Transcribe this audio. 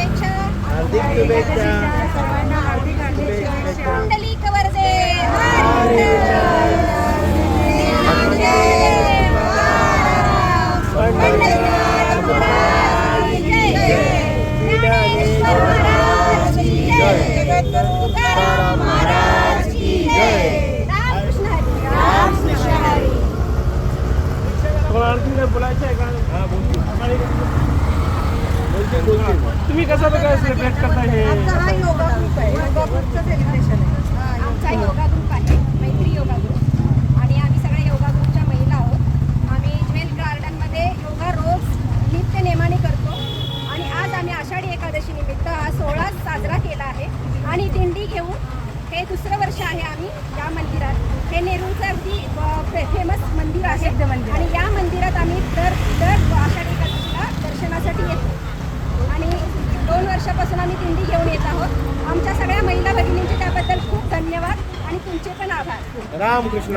शुभेच्छा. हार्दिक शुभेच्छा. सर्वांना हार्दिक शुभेच्छा. कुंडलिक वरदे. तुकाराम महाराज की जय. रामकृष्ण हरी. रामकृष्ण हरी. बोलायचं आहे का? तुम्ही कसं सेलिब्रेट करताय हे? आमचा योगा ग्रुप आहे. योगा ग्रुपचं सेलिब्रेशन आहे. आमचा योगा ग्रुप आहे, मैत्री योगा ग्रुप. आणि आम्ही सगळ्या योगा ग्रुपच्या महिला आहोत. आम्ही ज्वेल गार्डनमध्ये योगा रोज नित्य नेमाने करतो. आणि आज आम्ही आषाढी एकादशी निमित्त हा सोहळा साजरा केला आहे. आणि दिंडी घेऊन हे दुसरं वर्ष आहे आम्ही या मंदिरात. हे नेरूळचं अगदी फेमस मंदिर आहे. आणि या मंदिरात आम्ही दर आषाढी एकादशीला दर्शनासाठी येतो. आणि 2 वर्षापासून आम्ही दिंडी घेऊन येत आहोत. आमच्या सगळ्या महिला भगिनींचे त्याबद्दल खूप धन्यवाद आणि तुमचे पण आभार. रामकृष्ण.